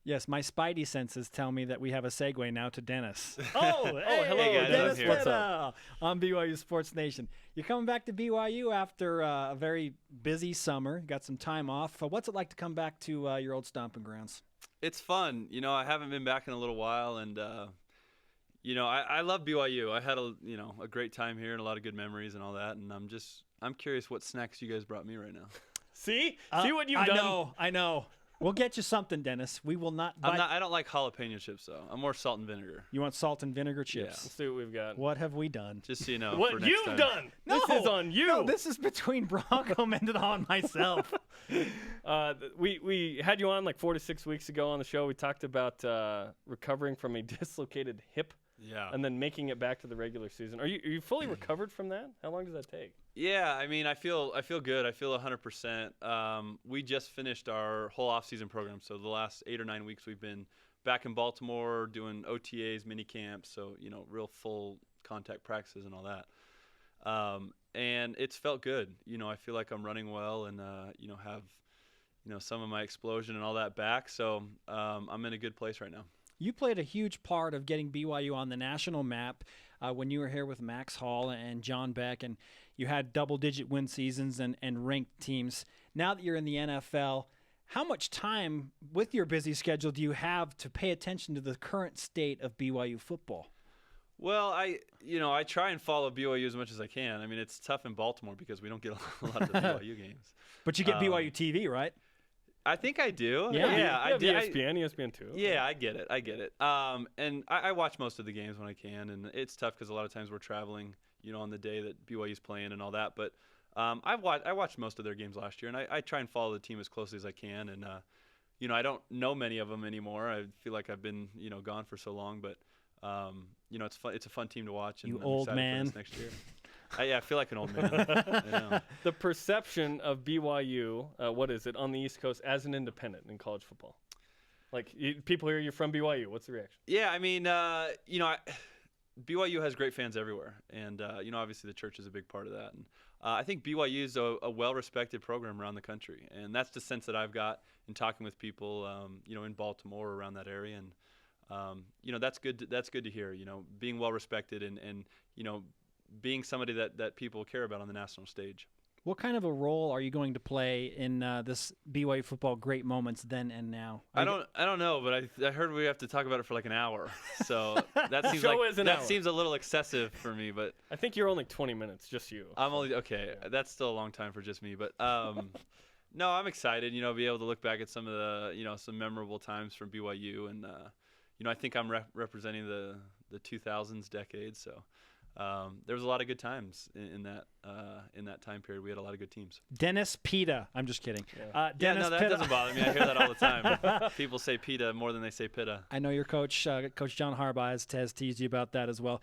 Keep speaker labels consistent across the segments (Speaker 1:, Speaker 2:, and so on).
Speaker 1: Yes, my spidey senses tell me that we have a segue now to Dennis.
Speaker 2: Hello,
Speaker 3: Hey guys,
Speaker 1: Dennis
Speaker 3: I'm here.
Speaker 1: Pitta on BYU Sports Nation. You're coming back to BYU after a very busy summer. You got some time off. What's it like to come back to your old stomping grounds?
Speaker 3: It's fun. I haven't been back in a little while, and I love BYU. I had a great time here and a lot of good memories and all that. And I'm curious what snacks you guys brought me right now.
Speaker 2: See what you've done.
Speaker 1: I know. We'll get you something, Dennis. We will not.
Speaker 3: I don't like jalapeno chips though. I'm more salt and vinegar.
Speaker 1: You want salt and vinegar chips?
Speaker 2: Let's see what we've got.
Speaker 1: What have we done?
Speaker 3: Just so you know.
Speaker 2: What
Speaker 3: for next
Speaker 2: you've
Speaker 3: time.
Speaker 2: done.
Speaker 1: No,
Speaker 2: this is on you.
Speaker 1: No, this is between Bronco Mendenhall and myself.
Speaker 2: We had you on like 4 to 6 weeks ago on the show. We talked about recovering from a dislocated hip.
Speaker 3: Yeah.
Speaker 2: And then making it back to the regular season. Are you fully recovered from that? How long does that take?
Speaker 3: Yeah, I mean, I feel good. I feel 100%. We just finished our whole off-season program, so the last 8 or 9 weeks we've been back in Baltimore doing OTAs, mini camps, so real full contact practices and all that. And it's felt good. I feel like I'm running well and have some of my explosion and all that back. So I'm in a good place right now.
Speaker 1: You played a huge part of getting BYU on the national map when you were here with Max Hall and John Beck, and you had double-digit win seasons and ranked teams. Now that you're in the NFL, how much time with your busy schedule do you have to pay attention to the current state of BYU football?
Speaker 3: Well, I try and follow BYU as much as I can. I mean, it's tough in Baltimore because we don't get a lot of the BYU games.
Speaker 1: But you get BYUtv, right?
Speaker 3: I think I do.
Speaker 1: Yeah.
Speaker 3: I did.
Speaker 2: ESPN too.
Speaker 3: Yeah, I get it. And I watch most of the games when I can, and it's tough because a lot of times we're traveling, on the day that BYU's playing and all that. But I watched most of their games last year, and I try and follow the team as closely as I can. And I don't know many of them anymore. I feel like I've been gone for so long, but it's fun. It's a fun team to watch. And
Speaker 1: You
Speaker 3: I'm
Speaker 1: old
Speaker 3: excited
Speaker 1: man.
Speaker 3: for this next year. I feel like an old man. I know.
Speaker 2: The perception of BYU, what is it, on the East Coast as an independent in college football? Like, people hear you're from BYU. What's the reaction?
Speaker 3: Yeah, I mean, BYU has great fans everywhere. And, obviously the church is a big part of that. And I think BYU is a well-respected program around the country. And that's the sense that I've got in talking with people, in Baltimore, around that area. And, that's good. That's good to hear, being well-respected and being somebody that people care about on the national stage.
Speaker 1: What kind of a role are you going to play in this BYU football great moments then and now?
Speaker 3: I don't know, but I heard we have to talk about it for like an hour. So that seems a little excessive for me. But
Speaker 2: I think you're only 20 minutes, just you.
Speaker 3: I'm only okay. Yeah. That's still a long time for just me. But no, I'm excited. Be able to look back at some of the some memorable times from BYU, and I think I'm representing the 2000s decade. So. There was a lot of good times in that time period. We had a lot of good teams.
Speaker 1: Dennis Pitta. I'm just kidding.
Speaker 3: Yeah.
Speaker 1: Dennis
Speaker 3: that
Speaker 1: Pitta.
Speaker 3: doesn't bother me. I hear that all the time. People say Pitta more than they say Pitta.
Speaker 1: I know your coach, Coach John Harbaugh, has teased you about that as well.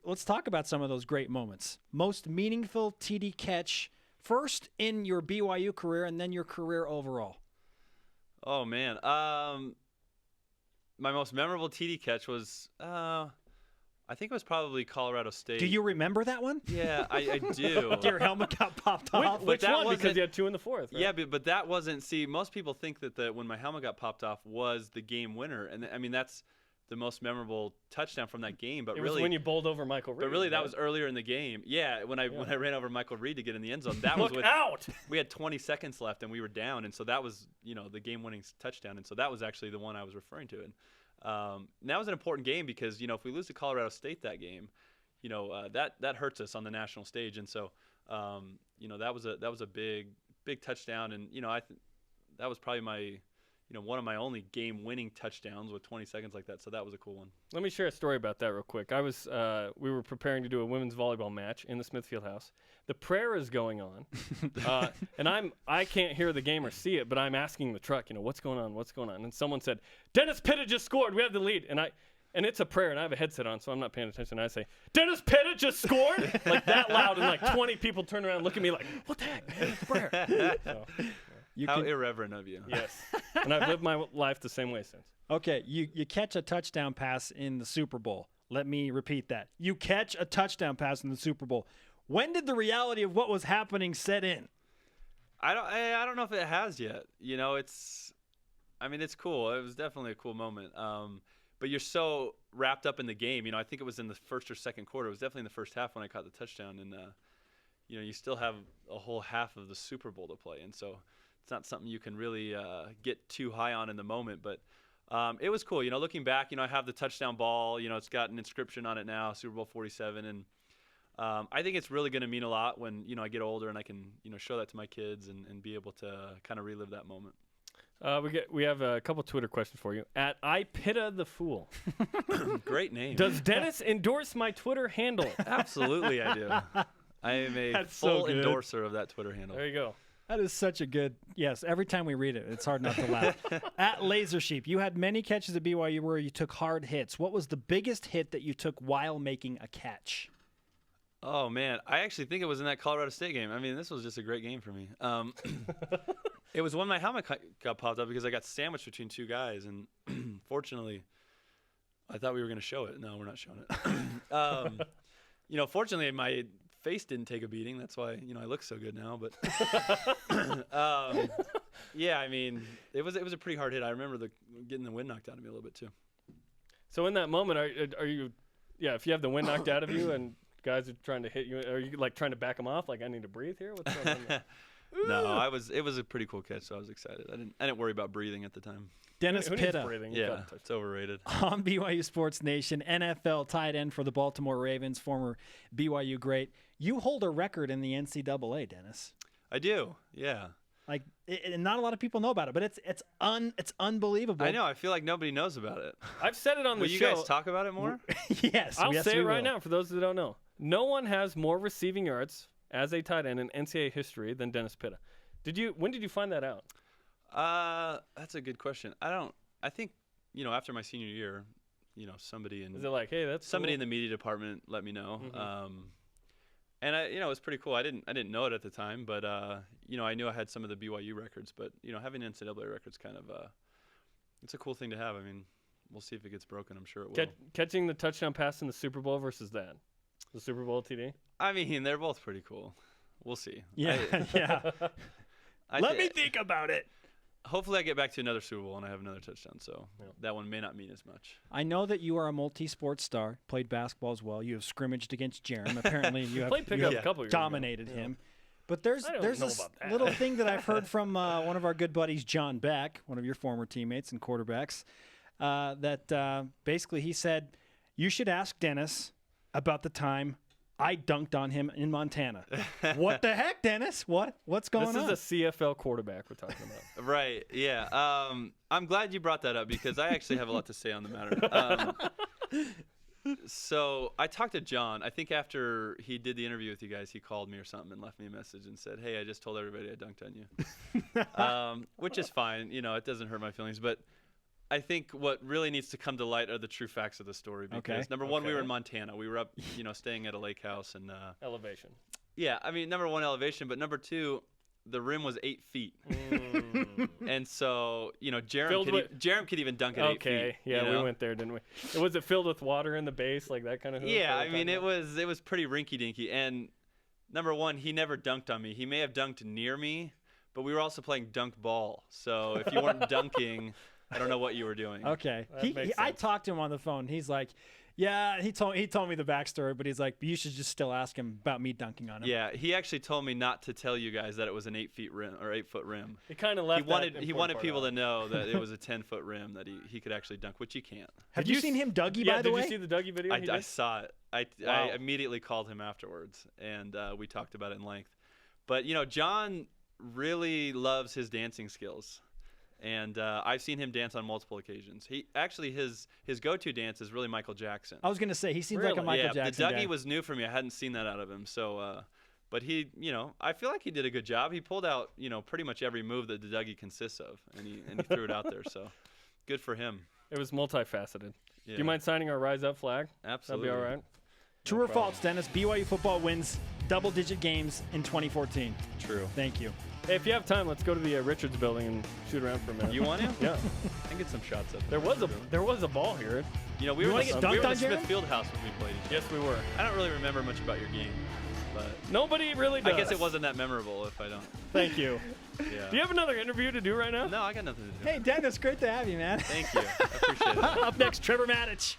Speaker 1: Let's talk about some of those great moments. Most meaningful TD catch, first in your BYU career and then your career overall.
Speaker 3: Oh, man. My most memorable TD catch was I think it was probably Colorado State.
Speaker 1: Do you remember that one?
Speaker 3: Yeah, I do.
Speaker 1: Your helmet got popped off.
Speaker 2: Which one? Because you had 2 in the fourth. Right?
Speaker 3: Yeah, but that wasn't. See, most people think that when my helmet got popped off was the game winner, and I mean that's the most memorable touchdown from that game. But
Speaker 2: it
Speaker 3: really,
Speaker 2: was when you bowled over Michael Reed.
Speaker 3: But really, that was earlier in the game. Yeah, when I ran over Michael Reed to get in the end zone. That was
Speaker 2: out.
Speaker 3: We had 20 seconds left and we were down, and so that was the game-winning touchdown, and so that was actually the one I was referring to. And that was an important game because if we lose to Colorado State that game, that hurts us on the national stage, and so that was a big touchdown, and that was probably my one of my only game-winning touchdowns with 20 seconds like that. So that was a cool one.
Speaker 2: Let me share a story about that real quick. We were preparing to do a women's volleyball match in the Smithfield House. The prayer is going on, and I can't hear the game or see it, but I'm asking the truck, what's going on? And someone said, Dennis Pitta just scored. We have the lead, and it's a prayer, and I have a headset on, so I'm not paying attention. And I say, Dennis Pitta just scored, like that loud, and like 20 people turn around and look at me like, what the heck, man? It's a prayer. So,
Speaker 3: How irreverent of you.
Speaker 2: Yes, and I've lived my life the same way since.
Speaker 1: Okay, you catch a touchdown pass in the Super Bowl. Let me repeat that. You catch a touchdown pass in the Super Bowl. When did the reality of what was happening set in?
Speaker 3: I don't know if it has yet. You know, it's cool. It was definitely a cool moment. But you're so wrapped up in the game. You know, I think it was in the first or second quarter. It was definitely in the first half when I caught the touchdown. And, you know, you still have a whole half of the Super Bowl to play. And so it's not something you can really get too high on in the moment. But it was cool. You know, looking back, you know, I have the touchdown ball. You know, it's got an inscription on it now, Super Bowl 47. And I think it's really going to mean a lot when, you know, I get older and I can, you know, show that to my kids and be able to kind of relive that moment.
Speaker 2: We have a couple Twitter questions for you. At iPitta the Fool.
Speaker 3: Great name.
Speaker 2: Does Dennis endorse my Twitter handle?
Speaker 3: Absolutely, I do. I am a full endorser of that Twitter handle.
Speaker 2: There you go.
Speaker 1: That is such a good, yes, every time we read it, it's hard not to laugh. At Laser Sheep, you had many catches at BYU where you took hard hits. What was the biggest hit that you took while making a catch?
Speaker 3: Oh, man. I actually think it was in that Colorado State game. I mean, this was just a great game for me. It was when my helmet got popped up because I got sandwiched between two guys. And fortunately, I thought we were going to show it. No, we're not showing it. You know, fortunately, my face didn't take a beating. That's why, you know, I look so good now. But yeah, I mean, it was a pretty hard hit. I remember getting the wind knocked out of me a little bit, too.
Speaker 2: So in that moment, are you, if you have the wind knocked out of you and guys are trying to hit you, are you like trying to back them off? Like, I need to breathe here? What's going on?
Speaker 3: No, it was a pretty cool catch, so I was excited. I didn't worry about breathing at the time.
Speaker 1: Dennis
Speaker 2: Who needs
Speaker 1: Pitta.
Speaker 2: breathing?
Speaker 3: Yeah, it's overrated.
Speaker 1: On BYU Sports Nation, NFL tight end for the Baltimore Ravens, former BYU great. You hold a record in the NCAA, Dennis.
Speaker 3: I do, yeah.
Speaker 1: Like, and not a lot of people know about it, but it's unbelievable.
Speaker 3: I know. I feel like nobody knows about it.
Speaker 2: I've said it on the
Speaker 3: Will you
Speaker 2: show.
Speaker 3: guys talk about it more?
Speaker 1: Yes,
Speaker 2: I'll
Speaker 1: yes,
Speaker 2: say
Speaker 1: we
Speaker 2: it right
Speaker 1: will.
Speaker 2: now for those that don't know. No one has more receiving yards as a tight end in NCAA history than Dennis Pitta. When did you find that out?
Speaker 3: That's a good question. I think, you know, after my senior year, you know, somebody in
Speaker 2: Is it like, hey, that's
Speaker 3: somebody
Speaker 2: cool?
Speaker 3: in the media department let me know.
Speaker 2: Mm-hmm.
Speaker 3: And it was pretty cool. I didn't know it at the time, but you know, I knew I had some of the BYU records, but you know, having NCAA records kind of it's a cool thing to have. I mean, we'll see if it gets broken. I'm sure it will.
Speaker 2: Catching the touchdown pass in the Super Bowl versus the Super Bowl TD.
Speaker 3: I mean, they're both pretty cool. We'll see.
Speaker 1: Yeah, yeah. Let me
Speaker 3: think.
Speaker 1: think about it.
Speaker 3: Hopefully, I get back to another Super Bowl and I have another touchdown. So that one may not mean as much.
Speaker 1: I know that you are a multi-sport star. Played basketball as well. You have scrimmaged against Jerem. Apparently, you have
Speaker 2: Played pickup a couple years
Speaker 1: dominated
Speaker 2: ago.
Speaker 1: him. But there's this little thing that I've heard from one of our good buddies, John Beck, one of your former teammates and quarterbacks, that basically he said, you should ask Dennis about the time I dunked on him in Montana. What the heck, Dennis? What's going on?
Speaker 2: This is a CFL quarterback we're talking about.
Speaker 3: Right. Yeah. I'm glad you brought that up because I actually have a lot to say on the matter. So I talked to John. I think after he did the interview with you guys, he called me or something and left me a message and said, "Hey, I just told everybody I dunked on you," which is fine. You know, it doesn't hurt my feelings, but I think what really needs to come to light are the true facts of the story. Because number one, we were in Montana. We were up, you know, staying at a lake house and
Speaker 2: Elevation.
Speaker 3: Yeah, I mean, number one, elevation, but number two, the rim was 8 feet. And so, you know, Jerem could even dunk at 8 feet.
Speaker 2: Okay, yeah,
Speaker 3: you know?
Speaker 2: we went there, didn't we? Was it filled with water in the base, like that kind of?
Speaker 3: Yeah, I mean, it was pretty rinky-dinky. And number one, he never dunked on me. He may have dunked near me, but we were also playing dunk ball. So if you weren't dunking, I don't know what you were doing.
Speaker 1: Okay.
Speaker 2: That makes
Speaker 1: I
Speaker 2: sense.
Speaker 1: talked to him on the phone. He's like, yeah, he told me the backstory, but he's like, you should just still ask him about me dunking on him.
Speaker 3: Yeah, he actually told me not to tell you guys that it was an 8 feet rim or 8 foot rim.
Speaker 2: He kind of left.
Speaker 3: He wanted people to know that it was a 10-foot rim that he could actually dunk, which he can't.
Speaker 1: Have you seen him Dougie, by the way?
Speaker 2: Did you see the Dougie video?
Speaker 3: I saw it.
Speaker 2: Wow.
Speaker 3: I immediately called him afterwards, and we talked about it in length. But, you know, John really loves his dancing skills. And I've seen him dance on multiple occasions. He actually his go-to dance is really Michael Jackson.
Speaker 1: I was gonna say he seems like a Michael Jackson
Speaker 3: the Dougie
Speaker 1: guy.
Speaker 3: was new for me. I hadn't seen that out of him. So, but he, you know, I feel like he did a good job. He pulled out, you know, pretty much every move that the Dougie consists of, and he threw it out there. So, good for him.
Speaker 2: It was multifaceted.
Speaker 3: Yeah.
Speaker 2: Do you mind signing our Rise Up flag?
Speaker 3: Absolutely.
Speaker 2: That'd be all right.
Speaker 1: True or false, Dennis? BYU football wins double-digit games in 2014.
Speaker 3: True.
Speaker 1: Thank you.
Speaker 2: Hey, if you have time, let's go to the Richards building and shoot around for a minute.
Speaker 3: You want to?
Speaker 2: Yeah.
Speaker 3: I can get some shots up.
Speaker 2: There was a ball here.
Speaker 3: You know, we
Speaker 1: You
Speaker 3: were
Speaker 1: wanna
Speaker 3: in
Speaker 1: get
Speaker 3: the
Speaker 1: dunked on,
Speaker 3: Smith
Speaker 1: Jeremy?
Speaker 3: Fieldhouse when we played each other.
Speaker 2: Yes, we were.
Speaker 3: I don't really remember much about your game. But
Speaker 2: Nobody really does.
Speaker 3: I guess it wasn't that memorable if I don't.
Speaker 2: Thank you.
Speaker 3: Yeah.
Speaker 2: Do you have another interview to do right now?
Speaker 3: No, I got nothing to do.
Speaker 1: Hey, Dennis, great to have you, man.
Speaker 3: Thank you. I appreciate it.
Speaker 1: Up next, Trevor Matich.